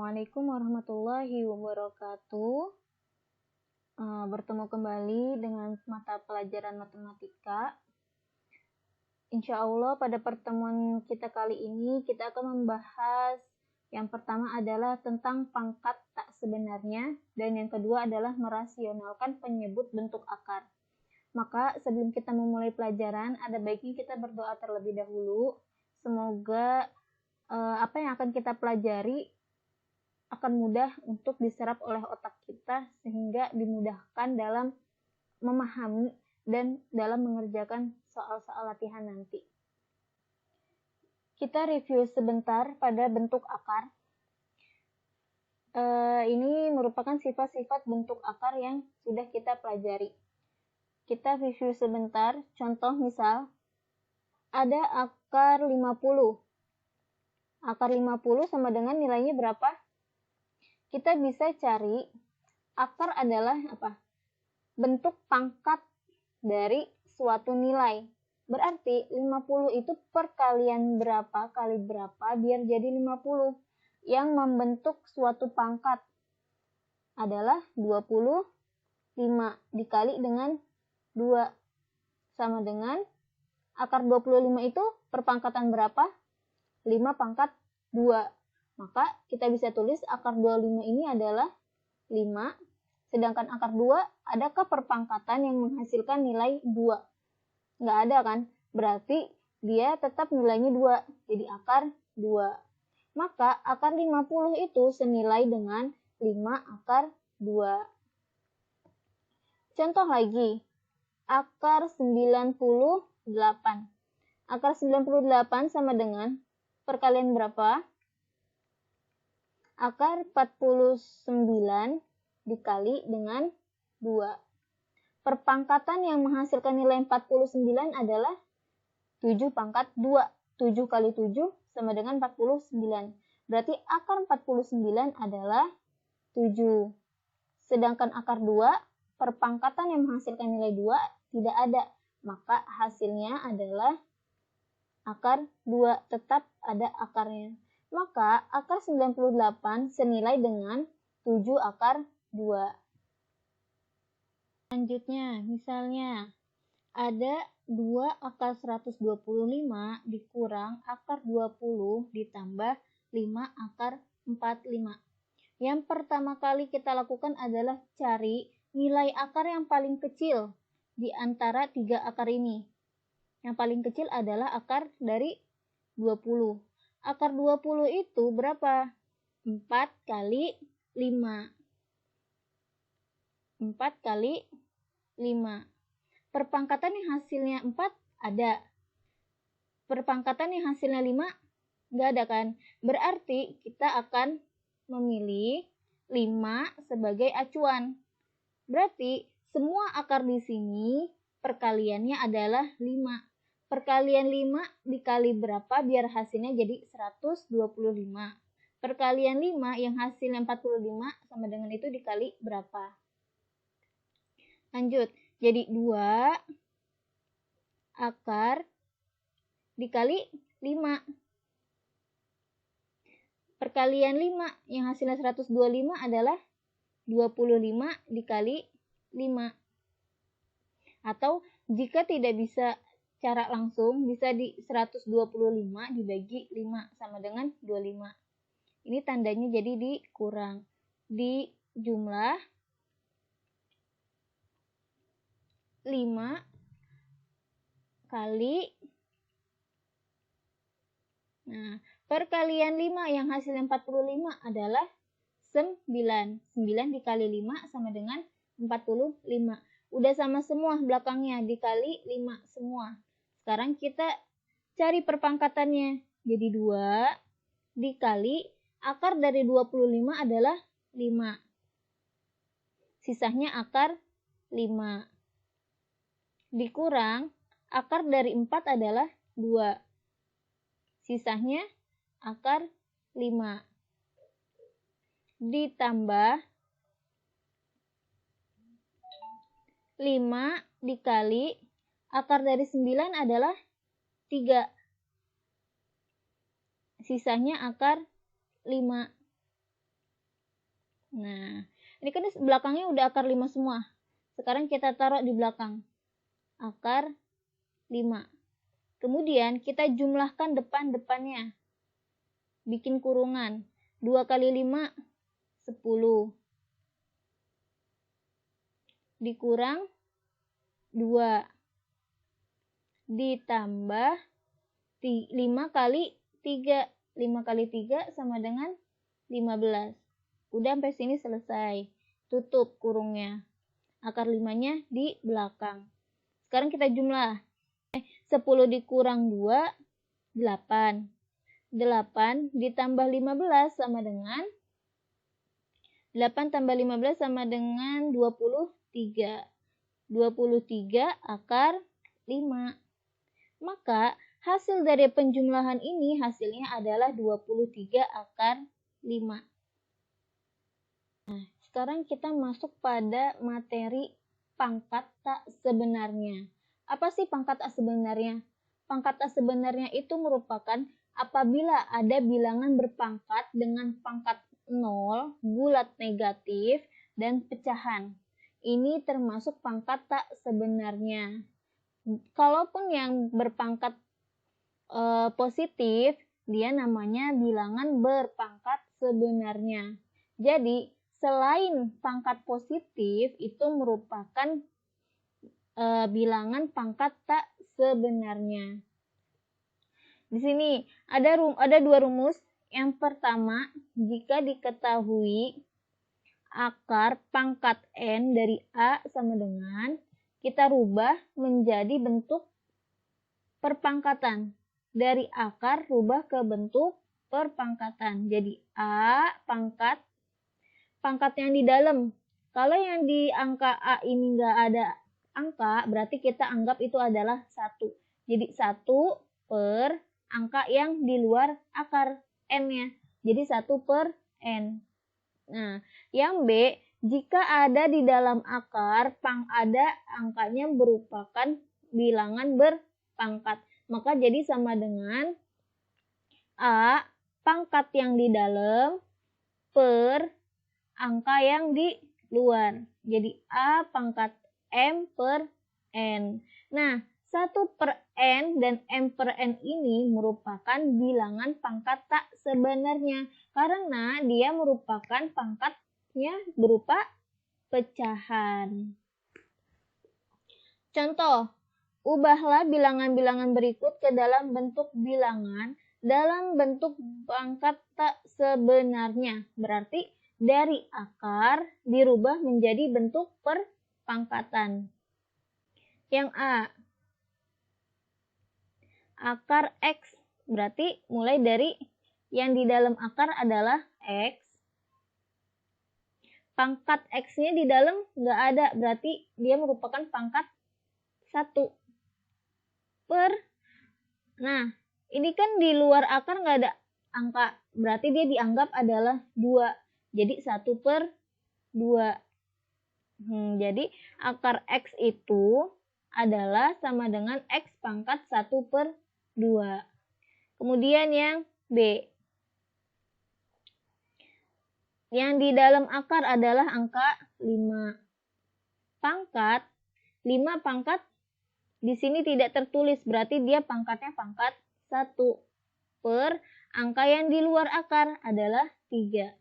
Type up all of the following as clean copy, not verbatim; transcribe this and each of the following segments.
Assalamualaikum warahmatullahi wabarakatuh. Bertemu kembali dengan mata pelajaran matematika. Insya Allah pada pertemuan kita kali ini kita akan membahas yang pertama adalah tentang pangkat tak sebenarnya, dan yang kedua adalah merasionalkan penyebut bentuk akar. Maka sebelum kita memulai pelajaran, ada baiknya kita berdoa terlebih dahulu. Semoga apa yang akan kita pelajari akan mudah untuk diserap oleh otak kita sehingga dimudahkan dalam memahami dan dalam mengerjakan soal-soal latihan nanti. Kita review sebentar pada bentuk akar. Ini merupakan sifat-sifat bentuk akar yang sudah kita pelajari. Kita review sebentar, contoh misal, ada akar 50. Akar 50 sama dengan nilainya berapa? Kita bisa cari akar adalah apa? Bentuk pangkat dari suatu nilai. Berarti 50 itu perkalian berapa kali berapa biar jadi 50. Yang membentuk suatu pangkat adalah 25 dikali dengan 2 sama dengan akar 25 itu perpangkatan berapa? 5 pangkat 2. Maka kita bisa tulis akar 25 ini adalah 5, sedangkan akar 2, adakah perpangkatan yang menghasilkan nilai 2? Nggak ada kan? Berarti dia tetap nilainya 2, jadi akar 2. Maka akar 50 itu senilai dengan 5 akar 2. Contoh lagi, akar 98. Akar 98 sama dengan perkalian berapa? Akar 49 dikali dengan 2. Perpangkatan yang menghasilkan nilai 49 adalah 7 pangkat 2. 7 kali 7 sama dengan 49. Berarti akar 49 adalah 7. Sedangkan akar 2, perpangkatan yang menghasilkan nilai 2 tidak ada. Maka hasilnya adalah akar 2, tetap ada akarnya. Maka akar 98 senilai dengan 7 akar 2. Selanjutnya, misalnya ada 2 akar 125 dikurang akar 20 ditambah 5 akar 45. Yang pertama kali kita lakukan adalah cari nilai akar yang paling kecil di antara 3 akar ini. Yang paling kecil adalah akar dari 20. Akar 20 itu berapa? 4 kali 5. 4 kali 5. Perpangkatan yang hasilnya 4 ada. Perpangkatan yang hasilnya 5 nggak ada kan? Berarti kita akan memilih 5 sebagai acuan. Berarti semua akar di sini perkaliannya adalah 5. Perkalian 5 dikali berapa biar hasilnya jadi 125. Perkalian 5 yang hasilnya 45 sama dengan itu dikali berapa? Lanjut, jadi 2 akar dikali 5. Perkalian 5 yang hasilnya 125 adalah 25 dikali 5. Atau jika tidak bisa cara langsung, bisa di 125 dibagi 5 sama dengan 25. Ini tandanya jadi dikurang. Di jumlah 5 kali, perkalian 5 yang hasilnya 45 adalah 9. 9 dikali 5 sama dengan 45. Udah sama semua belakangnya, dikali 5 semua. Sekarang kita cari perpangkatannya. Jadi 2 dikali akar dari 25 adalah 5. Sisanya akar 5. Dikurang akar dari 4 adalah 2. Sisanya akar 5. Ditambah 5 dikali akar dari 9 adalah 3. Sisanya akar 5. Nah, ini kan belakangnya udah akar 5 semua. Sekarang kita taruh di belakang. Akar 5. Kemudian kita jumlahkan depan-depannya. Bikin kurungan. 2 kali 5, 10. Dikurang 2. Ditambah 5 kali 3. 5 kali 3 sama dengan 15. Udah sampai sini selesai. Tutup kurungnya. Akar 5-nya di belakang. Sekarang kita jumlah. 10 dikurang 2, 8. 8 ditambah 15 sama dengan 8 tambah 15 sama dengan 23. 23 akar 5. Maka hasil dari penjumlahan ini hasilnya adalah 23 akar 5. Nah, sekarang kita masuk pada materi pangkat tak sebenarnya. Apa sih pangkat tak sebenarnya? Pangkat tak sebenarnya itu merupakan apabila ada bilangan berpangkat dengan pangkat 0, bulat negatif, dan pecahan. Ini termasuk pangkat tak sebenarnya. Kalaupun yang berpangkat positif, dia namanya bilangan berpangkat sebenarnya. Jadi, selain pangkat positif, itu merupakan bilangan pangkat tak sebenarnya. Di sini ada dua rumus. Yang pertama, jika diketahui akar pangkat N dari A sama dengan, kita rubah menjadi bentuk perpangkatan. Dari akar rubah ke bentuk perpangkatan. Jadi A pangkat yang di dalam. Kalau yang di angka A ini nggak ada angka, berarti kita anggap itu adalah 1. Jadi 1 per angka yang di luar akar N-nya. Jadi 1 per N. Nah, yang B, jika ada di dalam akar, ada angkanya merupakan bilangan berpangkat. Maka jadi sama dengan A pangkat yang di dalam per angka yang di luar. Jadi A pangkat M per N. Nah, 1 per N dan M per N ini merupakan bilangan pangkat tak sebenarnya. Karena dia merupakan pangkatnya berupa pecahan. Contoh, ubahlah bilangan-bilangan berikut ke dalam bentuk bilangan dalam bentuk pangkat tak sebenarnya. Berarti dari akar dirubah menjadi bentuk perpangkatan. Yang A, akar X. Berarti mulai dari yang di dalam akar adalah X. Pangkat X-nya di dalam nggak ada. Berarti dia merupakan pangkat 1. Per. Nah, ini kan di luar akar nggak ada angka. Berarti dia dianggap adalah 2. Jadi 1 per 2. Jadi akar X itu adalah sama dengan X pangkat 1 per 2. Kemudian yang B. Yang di dalam akar adalah angka 5. Pangkat 5 pangkat di sini tidak tertulis, berarti dia pangkatnya pangkat 1 per angka yang di luar akar adalah 3.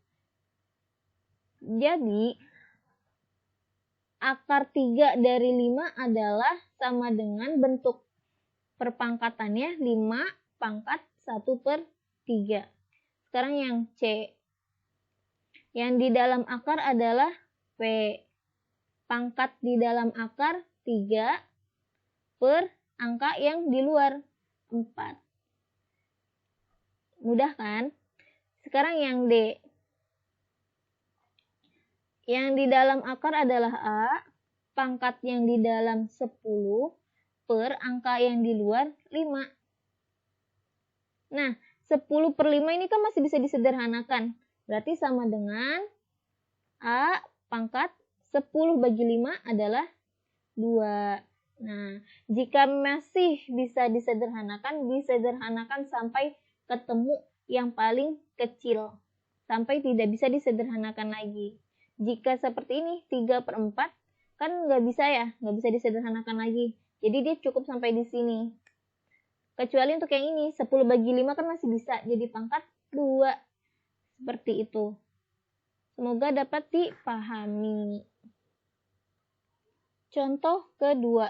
Jadi akar 3 dari 5 adalah sama dengan bentuk perpangkatannya 5 pangkat 1 per 3. Sekarang yang C. Yang di dalam akar adalah P. Pangkat di dalam akar 3 per angka yang di luar 4. Mudah kan? Sekarang yang D. Yang di dalam akar adalah A, pangkat yang di dalam 10 per angka yang di luar 5. Nah, 10 per 5 ini kan masih bisa disederhanakan. Berarti sama dengan A pangkat 10 bagi 5 adalah 2. Nah, jika masih bisa disederhanakan sampai ketemu yang paling kecil. sampai tidak bisa disederhanakan lagi. Jika seperti ini 3/4 kan nggak bisa ya, nggak bisa disederhanakan lagi. Jadi dia cukup sampai di sini. Kecuali untuk yang ini 10/5 kan masih bisa jadi pangkat 2. Seperti itu. Semoga dapat dipahami. Contoh kedua,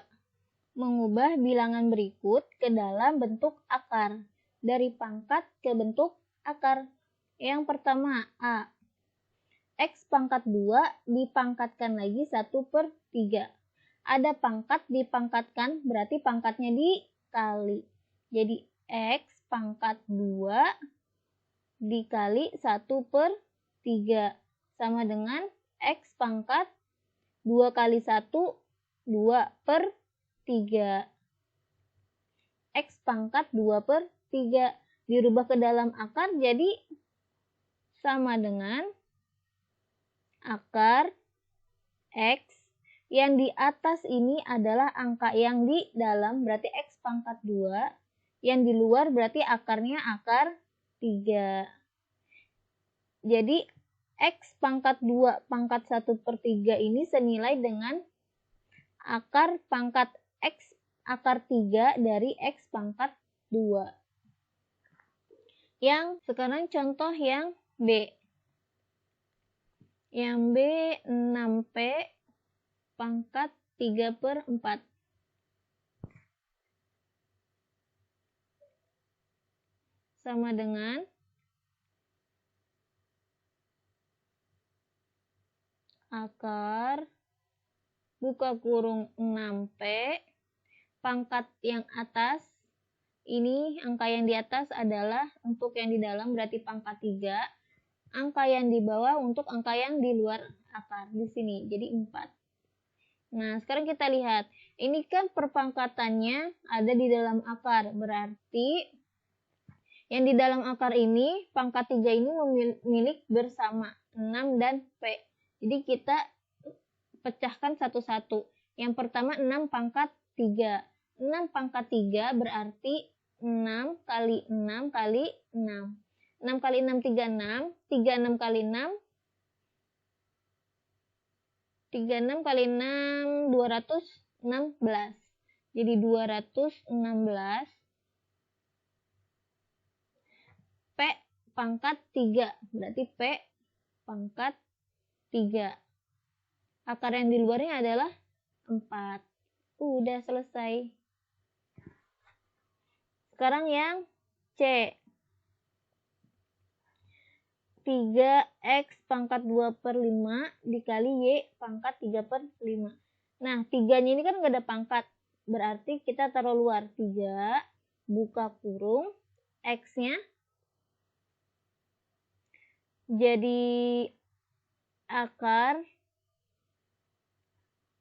mengubah bilangan berikut ke dalam bentuk akar. Dari pangkat ke bentuk akar. Yang pertama, A. X pangkat 2 dipangkatkan lagi 1/3. Ada pangkat dipangkatkan, berarti pangkatnya dikali. Jadi, X pangkat 2 dikali 1/3. Sama dengan X pangkat 2 kali 1, 2/3. X pangkat 2/3 dirubah ke dalam akar jadi sama dengan akar X yang di atas ini adalah angka yang di dalam, berarti X pangkat 2, yang di luar berarti akarnya akar 3. Jadi X pangkat 2 pangkat 1/3 ini senilai dengan akar pangkat X akar 3 dari X pangkat 2. Yang sekarang contoh yang B. Yang B 6P pangkat 3/4. Sama dengan akar buka kurung 6P pangkat yang atas. Ini angka yang di atas adalah untuk yang di dalam berarti pangkat 3. Angka yang di bawah untuk angka yang di luar akar di sini. Jadi 4. Nah, sekarang kita lihat. Ini kan perpangkatannya ada di dalam akar. Berarti yang di dalam akar ini, pangkat 3 ini memiliki bersama 6 dan P. Jadi kita pecahkan satu-satu. Yang pertama 6 pangkat 3. 6 pangkat 3 berarti 6 kali 6 kali 6. 6 kali 6, 36. 36 kali 6. 36 kali 6, 216. Jadi 216. P pangkat 3. Berarti P pangkat 3. Akar yang di luarnya adalah 4. Udah selesai. Sekarang yang C. 3X pangkat 2/5 dikali Y pangkat 3/5. Nah, 3-nya ini kan nggak ada pangkat. Berarti kita taruh luar. 3 buka kurung. X-nya jadi akar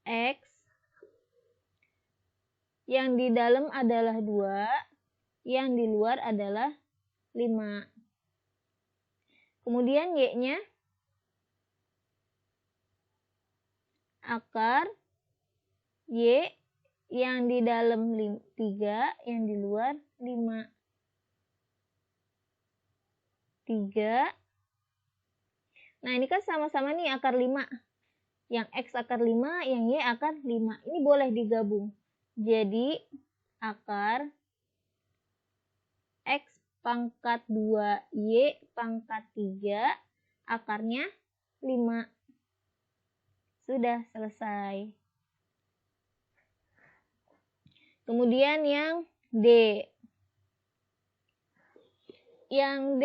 X yang di dalam adalah 2, yang di luar adalah 5. Kemudian Y-nya akar Y yang di dalam 3, yang di luar 5. 3. Nah, ini kan sama-sama nih akar 5. Yang X akar 5, yang Y akar 5. Ini boleh digabung. Jadi, akar X pangkat 2, Y pangkat 3, akarnya 5. Sudah selesai. Kemudian yang D. Yang D,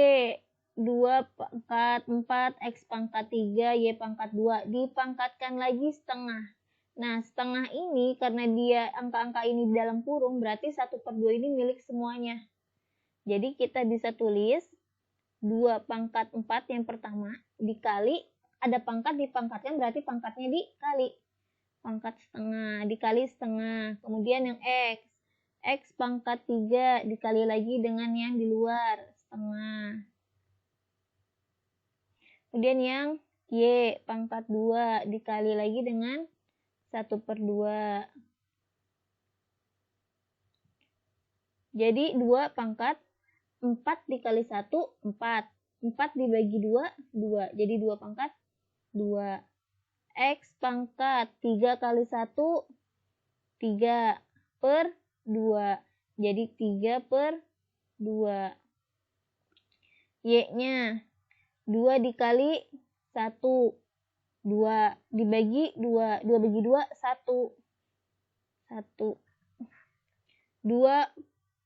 2 pangkat 4, X pangkat 3, Y pangkat 2. Dipangkatkan lagi setengah. Nah, setengah ini karena dia angka-angka ini di dalam kurung, berarti 1/2 ini milik semuanya. Jadi kita bisa tulis 2 pangkat 4 yang pertama dikali, ada pangkat dipangkatkan berarti pangkatnya dikali. Pangkat setengah dikali setengah. Kemudian yang X. X pangkat 3 dikali lagi dengan yang di luar, setengah. Kemudian yang Y pangkat 2 dikali lagi dengan 1/2. Jadi 2 pangkat 4 dikali 1, 4. 4 dibagi 2, 2. Jadi 2 pangkat 2. X pangkat 3 kali 1, 3 per 2. Jadi 3 per 2. Y-nya 2 dikali 1, 2 dibagi 2. 2 bagi 2, 1. 1. 2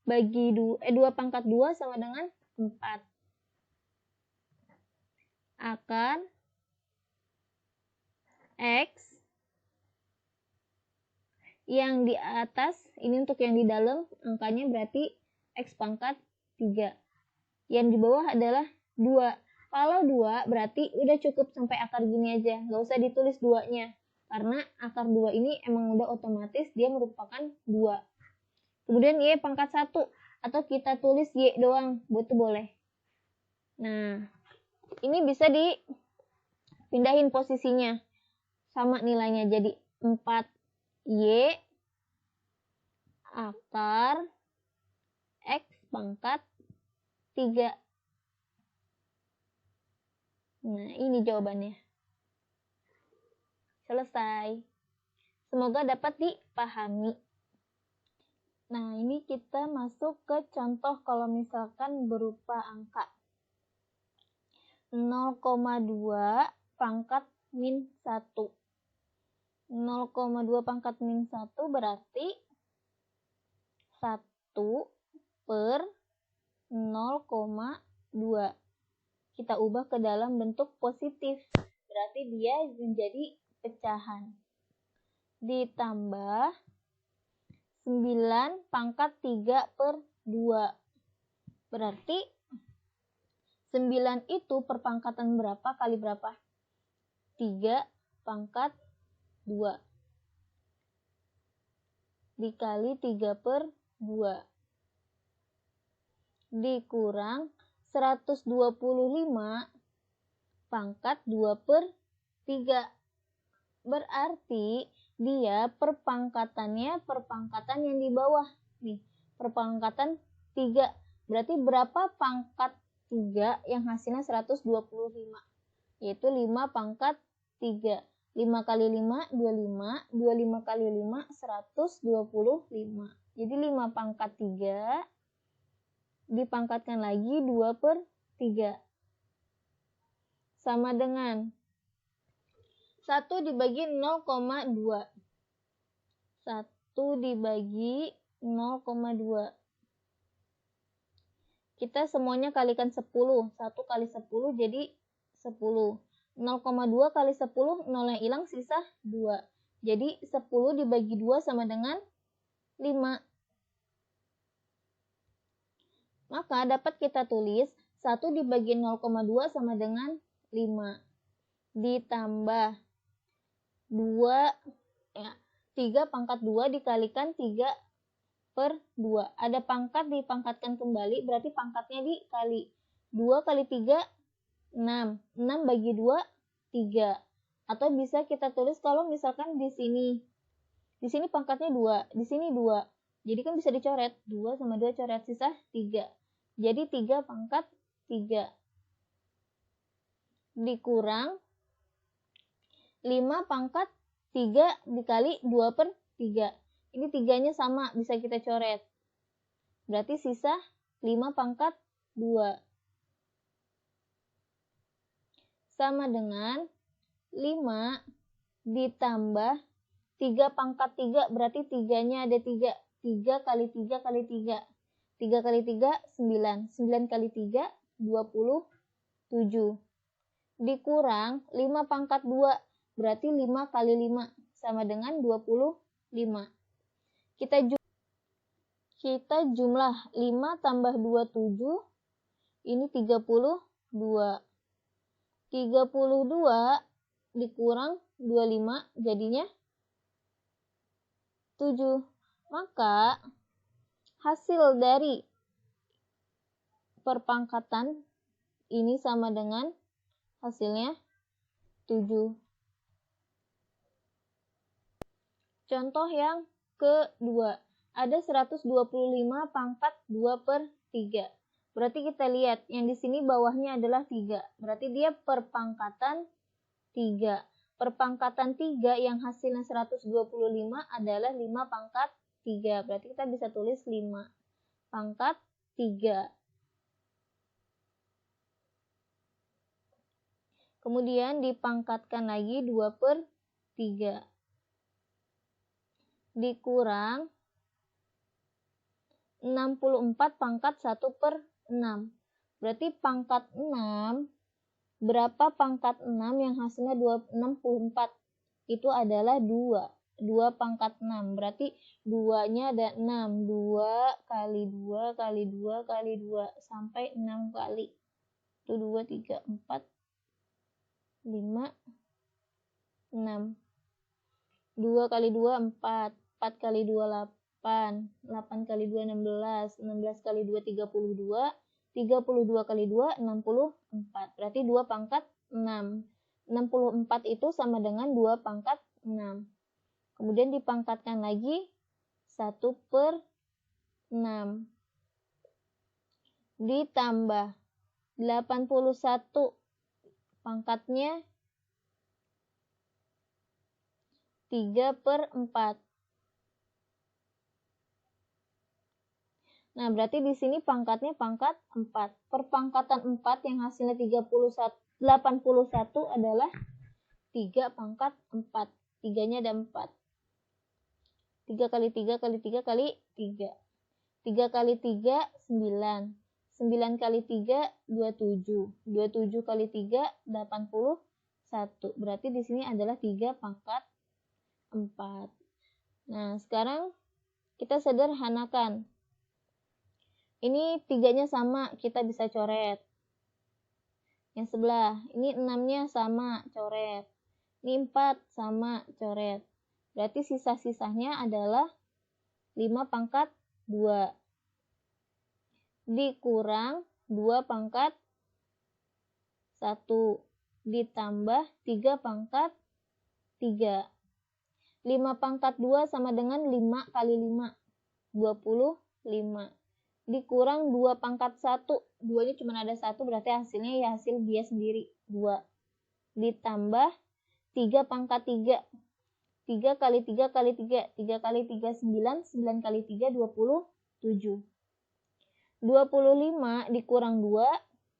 bagi 2, 2 pangkat 2 sama dengan 4. Akar X yang di atas, ini untuk yang di dalam, angkanya berarti X pangkat 3. Yang di bawah adalah 2. Kalau 2 berarti udah cukup sampai akar gini aja, nggak usah ditulis 2-nya. Karena akar 2 ini emang udah otomatis dia merupakan 2. Kemudian Y pangkat 1, atau kita tulis Y doang, itu boleh. Nah, ini bisa dipindahin posisinya. Sama nilainya, jadi 4Y akar X pangkat 3. Nah, ini jawabannya. Selesai. Semoga dapat dipahami. Nah, ini kita masuk ke contoh kalau misalkan berupa angka 0,2 pangkat min 1. 0,2 pangkat min 1 berarti 1 per 0,2. Kita ubah ke dalam bentuk positif. Berarti dia menjadi pecahan. Ditambah 9 pangkat 3 per 2. Berarti 9 itu perpangkatan berapa kali berapa? 3 pangkat 2. Dikali 3 per 2. Dikurang 125 pangkat 2 per 3. Berarti dia perpangkatannya perpangkatan yang di bawah. Nih, perpangkatan 3. Berarti berapa pangkat 3 yang hasilnya 125? Yaitu 5 pangkat 3. 5 kali 5, 25. 25 kali 5, 125. Jadi 5 pangkat 3 dipangkatkan lagi 2 per 3. Sama dengan 1 dibagi 0,2. 1 dibagi 0,2. Kita semuanya kalikan 10. 1 kali 10 jadi 10. 0,2 kali 10, 0 yang hilang sisa 2. Jadi 10 dibagi 2 sama dengan 5. Maka dapat kita tulis 1 dibagi 0,2 sama dengan 5. Ditambah 3 pangkat 2 dikalikan 3 per 2. Ada pangkat dipangkatkan kembali, berarti pangkatnya dikali. 2 kali 3, 6. 6 bagi 2, 3. Atau bisa kita tulis kalau misalkan di sini pangkatnya 2, di sini 2. Jadi kan bisa dicoret. 2 sama 2 coret, sisa 3. Jadi 3 pangkat 3. Dikurang 5 pangkat 3 dikali 2 per 3. Ini 3-nya sama, bisa kita coret. Berarti sisa 5 pangkat 2. Sama dengan 5 ditambah 3 pangkat 3, berarti 3-nya ada 3. 3 kali 3 kali 3. 3 kali 3, 9. 9 kali 3, 27. Dikurang 5 pangkat 2, berarti 5 kali 5, sama dengan 25. Kita jumlah 5 tambah 27, ini 32. 32 dikurang 25, jadinya 7. Maka hasil dari perpangkatan ini sama dengan hasilnya 7. Contoh yang kedua, ada 125 pangkat 2 per 3. Berarti kita lihat yang di sini bawahnya adalah 3. Berarti dia perpangkatan 3. Perpangkatan 3 yang hasilnya 125 adalah 5 pangkat 3. Berarti kita bisa tulis 5 pangkat 3. Kemudian dipangkatkan lagi 2/3. Dikurang 64 pangkat 1/6. Berarti pangkat 6, berapa pangkat 6 yang hasilnya 64? Itu adalah 2. 2 pangkat 6. Berarti 2-nya ada 6. 2 kali 2 kali 2 kali 2 sampai 6 kali. Itu 2, 3, 4, 5, 6. 2 kali 2, 4. 4 kali 2, 8. 8 kali 2, 16. 16 kali 2, 32. 32 kali 2, 64. Berarti 2 pangkat 6. 64 itu sama dengan 2 pangkat 6. Kemudian dipangkatkan lagi 1/6. Ditambah 81. Pangkatnya 3/4. Nah, berarti di sini pangkatnya pangkat 4. Perpangkatan 4 yang hasilnya 81 adalah 3 pangkat 4. 3-nya ada 4. 3 kali 3 kali 3 kali 3. 3 kali 3, 9. 9 kali 3, 27. 27 kali 3, 81. Berarti di sini adalah 3 pangkat 4. Nah, sekarang kita sederhanakan. Ini 3-nya sama, kita bisa coret. Yang sebelah, ini 6-nya sama, coret. Ini 4 sama, coret. Berarti sisa-sisanya adalah 5 pangkat 2. Dikurang 2 pangkat 1. Ditambah 3 pangkat 3. 5 pangkat 2 sama dengan 5 kali 5. 25. Dikurang 2 pangkat 1. 2-nya cuma ada 1, berarti hasilnya ya hasil dia sendiri, 2. Ditambah 3 pangkat 3. 3 kali 3 kali 3. 3 kali 3, 9. 9 kali 3, 27. 25 dikurang 2,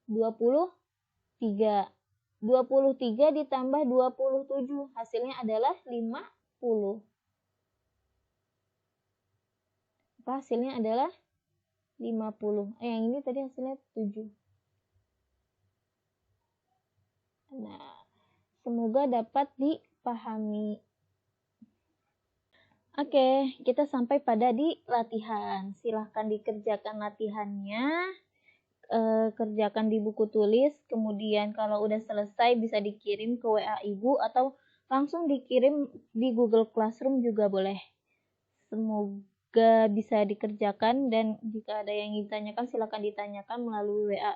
23. 23 ditambah 27, hasilnya adalah 50. Hasilnya adalah 50. Yang ini tadi hasilnya 7. Nah, semoga dapat dipahami. Oke, kita sampai pada di latihan. Silahkan dikerjakan latihannya. Kerjakan di buku tulis. Kemudian kalau udah selesai bisa dikirim ke WA Ibu atau langsung dikirim di Google Classroom juga boleh. Semoga bisa dikerjakan dan jika ada yang ditanyakan silahkan ditanyakan melalui WA.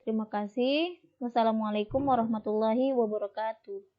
Terima kasih. Wassalamualaikum warahmatullahi wabarakatuh.